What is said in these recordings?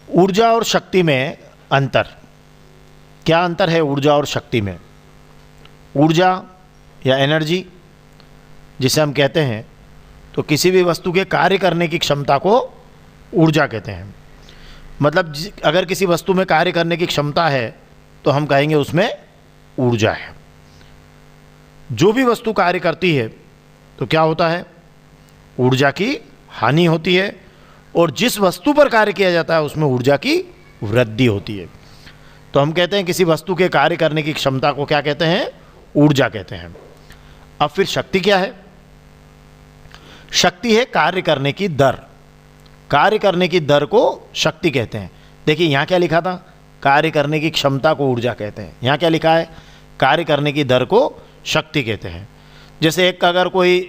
ऊर्जा और शक्ति में अंतर, क्या अंतर है ऊर्जा और शक्ति में? ऊर्जा या एनर्जी जिसे हम कहते हैं, तो किसी भी वस्तु के कार्य करने की क्षमता को ऊर्जा कहते हैं। मतलब अगर किसी वस्तु में कार्य करने की क्षमता है तो हम कहेंगे उसमें ऊर्जा है। जो भी वस्तु कार्य करती है तो क्या होता है? ऊर्जा की हानि होती है, और जिस वस्तु पर कार्य किया जाता है उसमें ऊर्जा की वृद्धि होती है। तो हम कहते हैं किसी वस्तु के कार्य करने की क्षमता को क्या कहते हैं? ऊर्जा कहते हैं। अब फिर शक्ति क्या है? शक्ति है कार्य करने की दर। कार्य करने की दर को शक्ति कहते हैं। देखिए यहाँ क्या लिखा था? कार्य करने की क्षमता को ऊर्जा कहते हैं। यहाँ क्या लिखा है? कार्य करने की दर को शक्ति कहते हैं। जैसे एक अगर कोई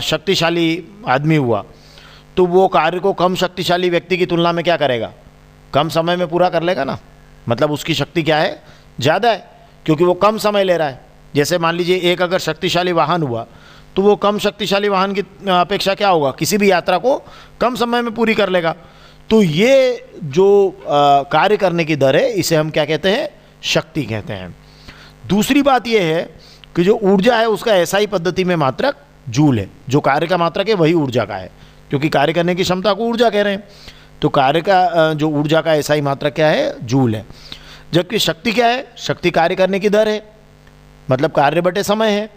शक्तिशाली आदमी हुआ तो वो कार्य को कम शक्तिशाली व्यक्ति की तुलना में क्या करेगा? कम समय में पूरा कर लेगा ना। मतलब उसकी शक्ति क्या है? ज़्यादा है, क्योंकि वो कम समय ले रहा है। जैसे मान लीजिए एक अगर शक्तिशाली वाहन हुआ तो वो कम शक्तिशाली वाहन की अपेक्षा क्या होगा? किसी भी यात्रा को कम समय में पूरी कर लेगा। तो ये जो कार्य करने की दर है इसे हम क्या कहते हैं? शक्ति कहते हैं। दूसरी बात यह है कि जो ऊर्जा है उसका एसआई पद्धति में मात्रक जूल है। जो कार्य का मात्रक है वही ऊर्जा का है, क्योंकि कार्य करने की क्षमता को ऊर्जा कह रहे हैं। तो कार्य का जो ऊर्जा का एसआई मात्रक क्या है? जूल है। जबकि शक्ति क्या है? शक्ति कार्य करने की दर है, मतलब कार्य बटे समय है।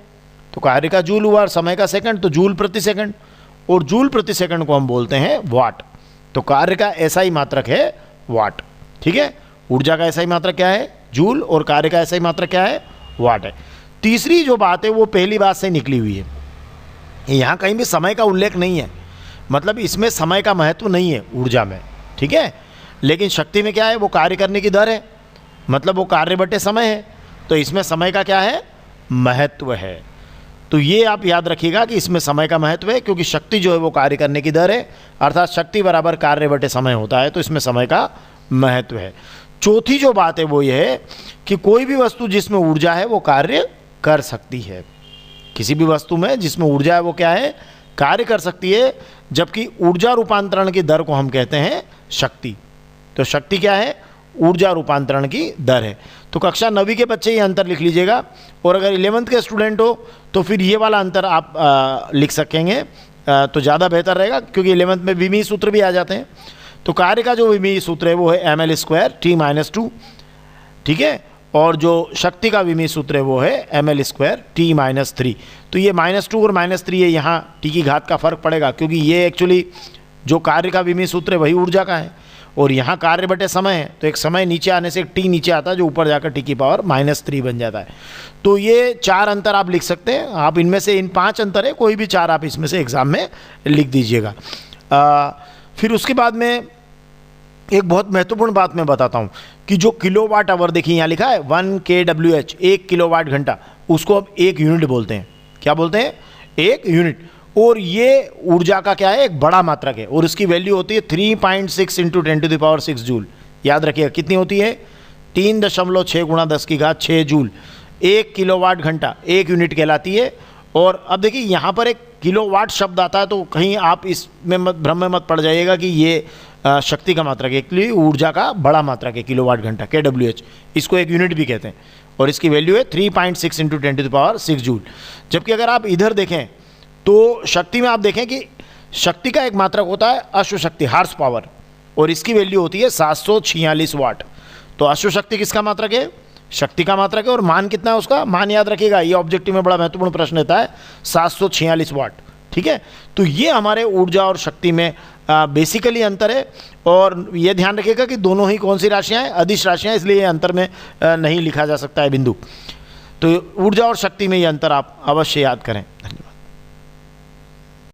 तो कार्य का जूल हुआ और समय का सेकंड, तो जूल प्रति सेकंड, और जूल प्रति सेकंड को हम बोलते हैं वाट। तो कार्य का एसआई मात्रक है वाट। ठीक है, ऊर्जा का एसआई मात्रक क्या है? जूल, और कार्य का एसआई मात्रक क्या है? वाट है। तीसरी जो बात है वो पहली बात से निकली हुई है। यहाँ कहीं भी समय का उल्लेख नहीं है, मतलब इसमें समय का महत्व नहीं है ऊर्जा में। ठीक है, लेकिन शक्ति में क्या है? वो कार्य करने की दर है, मतलब वो कार्य बटे समय है। तो इसमें समय का क्या है? महत्व है। तो ये आप याद रखिएगा कि इसमें समय का महत्व है, क्योंकि शक्ति जो है वो कार्य करने की दर है, अर्थात शक्ति बराबर कार्य बटे समय होता है। तो इसमें समय का महत्व है। चौथी जो बात है वो ये है कि कोई भी वस्तु जिसमें ऊर्जा है वो कार्य कर सकती है। किसी भी वस्तु में जिसमें ऊर्जा है वो क्या है? कार्य कर सकती है। जबकि ऊर्जा रूपांतरण की दर को हम कहते हैं शक्ति। तो शक्ति क्या है? ऊर्जा रूपांतरण की दर है। तो कक्षा 9वीं के बच्चे ये अंतर लिख लीजिएगा, और अगर 11th के स्टूडेंट हो तो फिर ये वाला अंतर आप लिख सकेंगे तो ज़्यादा बेहतर रहेगा, क्योंकि 11th में विमीय सूत्र भी आ जाते हैं। तो कार्य का जो विमीय सूत्र है वो है ml² t-2। ठीक है, और जो शक्ति का विमीय सूत्र है वो है ml² t-3। तो ये -2 और -3 है, यहाँ t की घात का फर्क पड़ेगा, क्योंकि ये एक्चुअली जो कार्य का विमीय सूत्र है वही ऊर्जा का है, और यहाँ कार्य बटे समय है। तो एक समय नीचे आने से एक t नीचे आता है, जो ऊपर जाकर t की पावर -3 बन जाता है। तो ये 4 अंतर आप लिख सकते हैं। आप इनमें से इन 5 अंतर है, कोई भी 4 आप इसमें से एग्जाम में लिख दीजिएगा। फिर उसके बाद में एक बहुत महत्वपूर्ण बात मैं बताता हूँ कि जो किलोवाट आवर, देखिए यहाँ लिखा है 1 kWh, 1 किलोवाट घंटा, उसको अब 1 यूनिट बोलते हैं। क्या बोलते हैं? 1 यूनिट। और ये ऊर्जा का क्या है? एक बड़ा मात्रक है, और इसकी वैल्यू होती है 3.6 × 10⁶ जूल। याद रखिएगा कितनी होती है? 3.6 × 10⁶ जूल। 1 किलोवाट घंटा 1 यूनिट कहलाती है। और अब देखिए यहाँ पर एक किलोवाट शब्द आता है, तो कहीं आप इसमें भ्रम में मत पड़ जाइएगा कि ये शक्ति का मात्रक है। एक्चुअली ऊर्जा का बड़ा मात्रक है किलोवाट घंटा, kWh। इसको 1 यूनिट भी कहते हैं, और इसकी वैल्यू है 3.6 × 10⁶ जूल। जबकि अगर आप इधर देखें तो शक्ति में आप देखें कि शक्ति का एक मात्रक होता है अश्वशक्ति, हार्स पावर, और इसकी वैल्यू होती है 746 वाट। तो अश्वशक्ति किसका मात्रक है? शक्ति का मात्रक है। और मान कितना है उसका? मान याद रखिएगा, ये ऑब्जेक्टिव में बड़ा महत्वपूर्ण प्रश्न रहता है, 746 वाट। ठीक है, तो ये हमारे ऊर्जा और शक्ति में बेसिकली अंतर है। और ये ध्यान रखिएगा कि दोनों ही कौन सी राशियाँ हैं? अदिश राशियाँ, इसलिए ये अंतर में नहीं लिखा जा सकता है बिंदु। तो ऊर्जा और शक्ति में ये अंतर आप अवश्य याद करें। धन्यवाद।